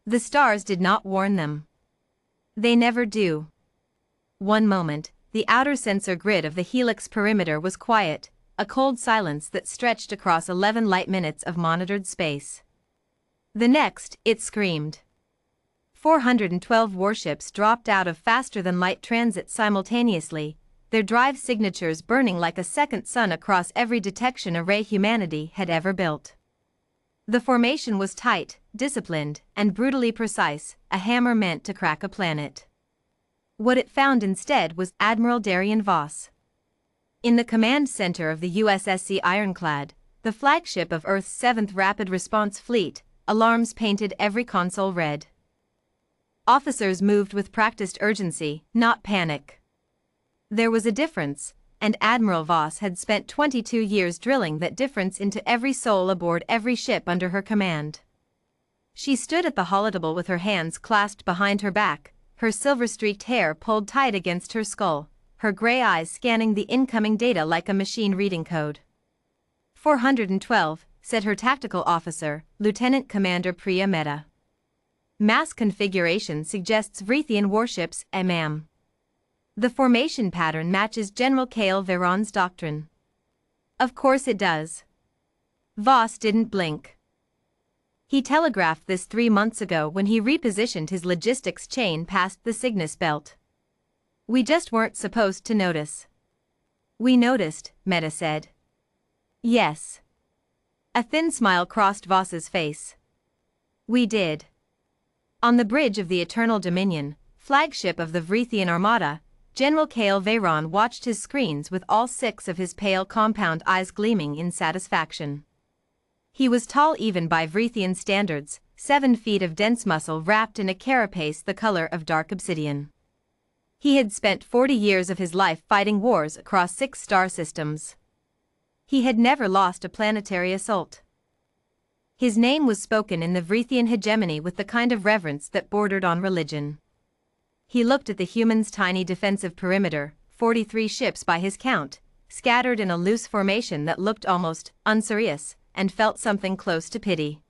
The stars did not warn them. They never do. One moment, the outer sensor grid of the helix perimeter was quiet, a cold silence that stretched across 11 light minutes of monitored space. The next, it screamed. 412 warships dropped out of faster-than-light transit simultaneously, their drive signatures burning like a second sun across every detection array humanity had ever built. The formation was tight, disciplined, and brutally precise, a hammer meant to crack a planet. What it found instead was Admiral Darian Voss. In the command center of the USSC Ironclad, the flagship of Earth's 7th Rapid Response Fleet, alarms painted every console red. Officers moved with practiced urgency, not panic. There was a difference, and Admiral Voss had spent 22 years drilling that difference into every soul aboard every ship under her command. She stood at the holotable with her hands clasped behind her back, her silver-streaked hair pulled tight against her skull, her gray eyes scanning the incoming data like a machine reading code. 412, said her tactical officer, Lieutenant Commander Priya Mehta. Mass configuration suggests Vrithian warships, ma'am. The formation pattern matches General Kale Veron's doctrine. Of course it does. Voss didn't blink. He telegraphed this 3 months ago when he repositioned his logistics chain past the Cygnus belt. We just weren't supposed to notice. We noticed, Mehta said. Yes. A thin smile crossed Voss's face. We did. On the bridge of the Eternal Dominion, flagship of the Vrithian Armada, General Kale Veron watched his screens with all 6 of his pale compound eyes gleaming in satisfaction. He was tall even by Vrithian standards, 7 feet of dense muscle wrapped in a carapace the color of dark obsidian. He had spent 40 years of his life fighting wars across 6 star systems. He had never lost a planetary assault. His name was spoken in the Vrithian hegemony with the kind of reverence that bordered on religion. He looked at the humans' tiny defensive perimeter, 43 ships by his count, scattered in a loose formation that looked almost unserious, and felt something close to pity.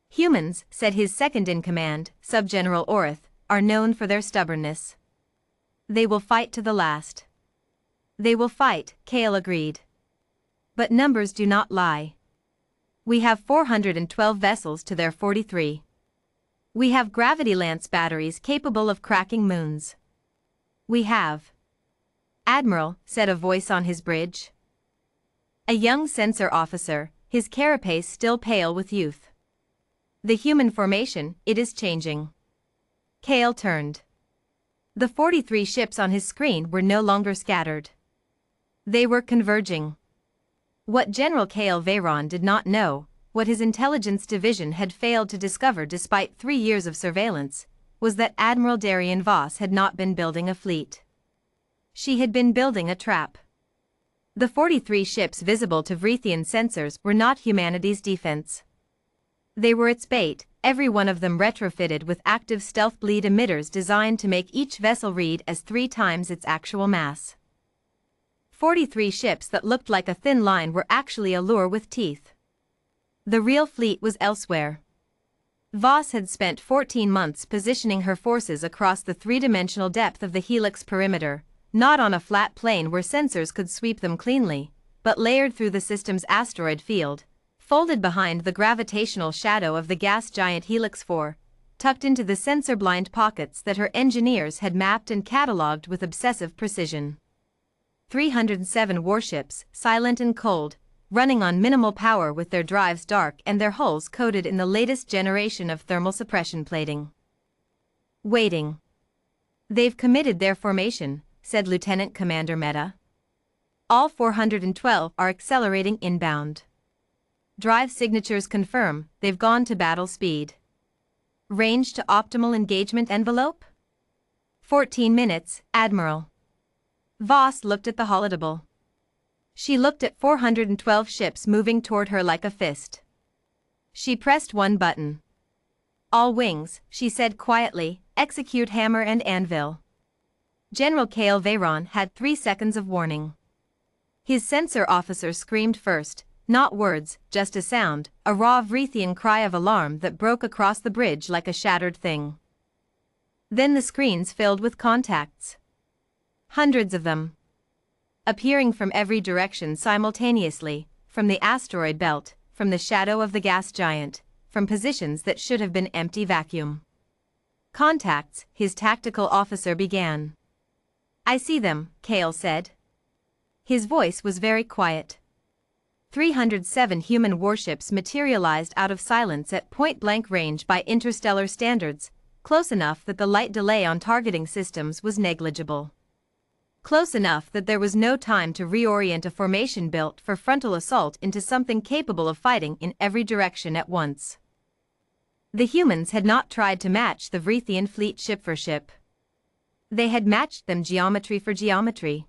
Humans, said his second-in-command, Subgeneral Orith, are known for their stubbornness. They will fight to the last. They will fight, Kale agreed. But numbers do not lie. We have 412 vessels to their 43. We have gravity lance batteries capable of cracking moons. We have. Admiral, said a voice on his bridge. A young sensor officer, his carapace still pale with youth. The human formation, it is changing. Kale turned. The 43 ships on his screen were no longer scattered. They were converging. What General Kale Veron did not know, what his intelligence division had failed to discover despite 3 years of surveillance, was that Admiral Darian Voss had not been building a fleet. She had been building a trap. The 43 ships visible to Vrithian sensors were not humanity's defense. They were its bait, every one of them retrofitted with active stealth bleed emitters designed to make each vessel read as 3 times its actual mass. 43 ships that looked like a thin line were actually a lure with teeth. The real fleet was elsewhere. Voss had spent 14 months positioning her forces across the 3-dimensional depth of the helix perimeter, not on a flat plane where sensors could sweep them cleanly, but layered through the system's asteroid field, folded behind the gravitational shadow of the gas giant Helix 4, tucked into the sensor-blind pockets that her engineers had mapped and catalogued with obsessive precision. 307 warships, silent and cold, running on minimal power with their drives dark and their hulls coated in the latest generation of thermal suppression plating. Waiting. They've committed their formation, said Lieutenant Commander Mehta. All 412 are accelerating inbound. Drive signatures confirm they've gone to battle speed. Range to optimal engagement envelope? 14 minutes, Admiral. Voss looked at the holotable. She looked at 412 ships moving toward her like a fist. She pressed one button. All wings, she said quietly, execute hammer and anvil. General Kale Veron had 3 seconds of warning. His sensor officer screamed first, Not words, just a sound, a raw Vrithian cry of alarm that broke across the bridge like a shattered thing. Then the screens filled with contacts. Hundreds of them. Appearing from every direction simultaneously, from the asteroid belt, from the shadow of the gas giant, from positions that should have been empty vacuum. Contacts, his tactical officer began. I see them, Kale said. His voice was very quiet. 307 human warships materialized out of silence at point-blank range by interstellar standards, close enough that the light delay on targeting systems was negligible. Close enough that there was no time to reorient a formation built for frontal assault into something capable of fighting in every direction at once. The humans had not tried to match the Vrithian fleet ship for ship. They had matched them geometry for geometry.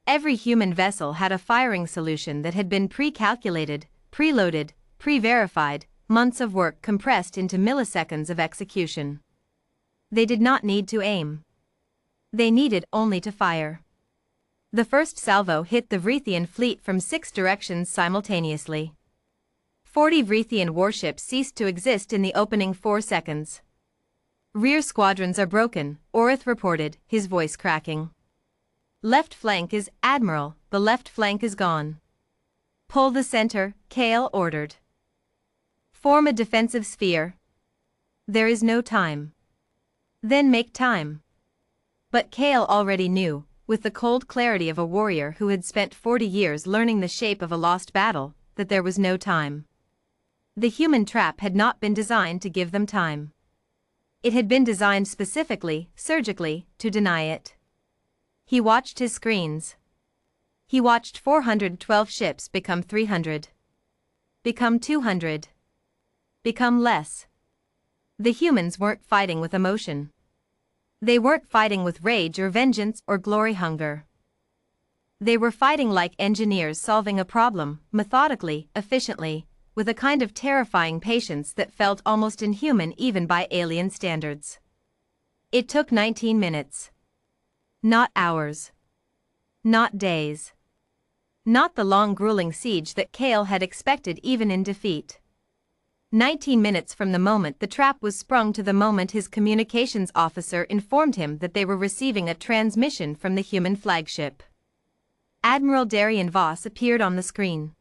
Every human vessel had a firing solution that had been pre-calculated, preloaded, pre-verified, months of work compressed into milliseconds of execution. They did not need to aim. They needed only to fire. The first salvo hit the Vrithian fleet from 6 directions simultaneously. 40 Vrithian warships ceased to exist in the opening 4 seconds. Rear squadrons are broken, Orith reported, his voice cracking. Left flank is, Admiral, the left flank is gone. Pull the center, Kale ordered. Form a defensive sphere. There is no time. Then make time. But Kale already knew, with the cold clarity of a warrior who had spent 40 years learning the shape of a lost battle, that there was no time. The human trap had not been designed to give them time. It had been designed specifically, surgically, to deny it. He watched his screens. He watched 412 ships become 300. Become 200. Become less. The humans weren't fighting with emotion. They weren't fighting with rage or vengeance or glory hunger. They were fighting like engineers solving a problem, methodically, efficiently, with a kind of terrifying patience that felt almost inhuman even by alien standards. It took 19 minutes. Not hours. Not days. Not the long grueling siege that Kale had expected even in defeat. 19 minutes from the moment the trap was sprung to the moment his communications officer informed him that they were receiving a transmission from the human flagship. Admiral Darian Voss appeared on the screen.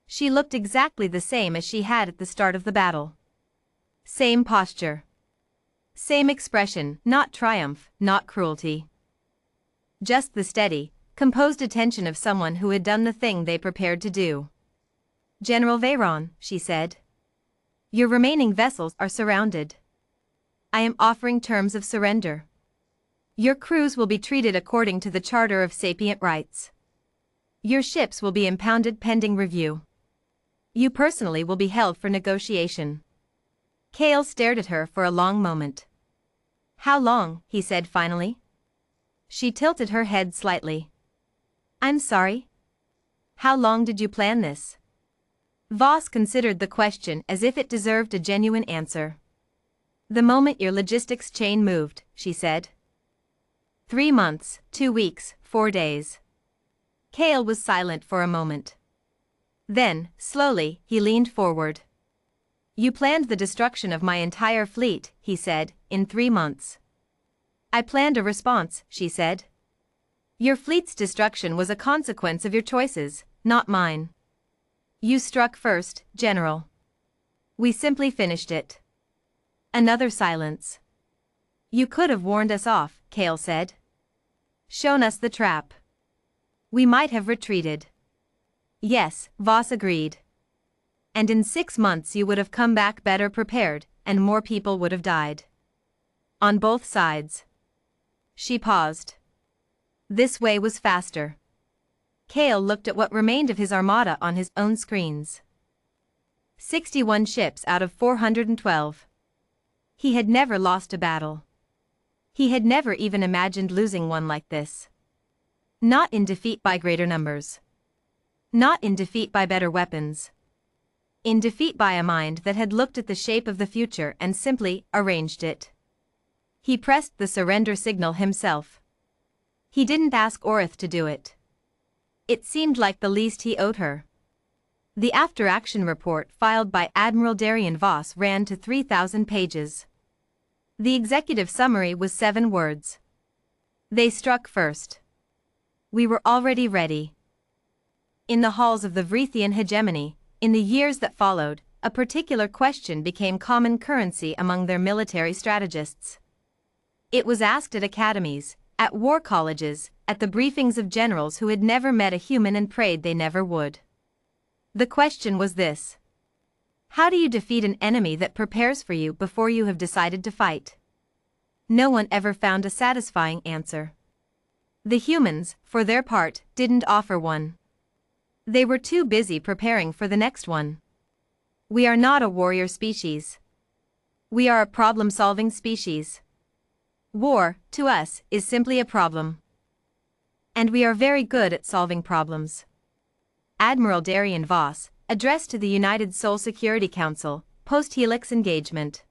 She looked exactly the same as she had at the start of the battle. Same posture. Same expression, not triumph, not cruelty. Just the steady, composed attention of someone who had done the thing they prepared to do. General Veyron, she said. Your remaining vessels are surrounded. I am offering terms of surrender. Your crews will be treated according to the Charter of Sapient Rights. Your ships will be impounded pending review. You personally will be held for negotiation. Kale stared at her for a long moment. How long, he said finally. She tilted her head slightly. I'm sorry. How long did you plan this? Voss considered the question as if it deserved a genuine answer. The moment your logistics chain moved, she said. 3 months, 2 weeks, 4 days. Kale was silent for a moment. Then, slowly, he leaned forward. You planned the destruction of my entire fleet, he said, in 3 months. I planned a response, she said. Your fleet's destruction was a consequence of your choices, not mine. You struck first, General. We simply finished it. Another silence. You could have warned us off, Kale said. Shown us the trap. We might have retreated. Yes, Voss agreed. And in 6 months you would have come back better prepared, and more people would have died. On both sides. She paused. This way was faster. Kale looked at what remained of his armada on his own screens. 61 ships out of 412. He had never lost a battle. He had never even imagined losing one like this. Not in defeat by greater numbers. Not in defeat by better weapons. In defeat by a mind that had looked at the shape of the future and simply arranged it. He pressed the surrender signal himself. He didn't ask Orith to do it. It seemed like the least he owed her. The after-action report filed by Admiral Darian Voss ran to 3,000 pages. The executive summary was 7 words. They struck first. We were already ready. In the halls of the Vrithian hegemony, in the years that followed, a particular question became common currency among their military strategists. It was asked at academies, at war colleges, at the briefings of generals who had never met a human and prayed they never would. The question was this: how do you defeat an enemy that prepares for you before you have decided to fight? No one ever found a satisfying answer. The humans, for their part, didn't offer one. They were too busy preparing for the next one. We are not a warrior species. We are a problem-solving species. War, to us, is simply a problem. And we are very good at solving problems. Admiral Darian Voss, Address to the United Sol Security Council, Post-Helix Engagement.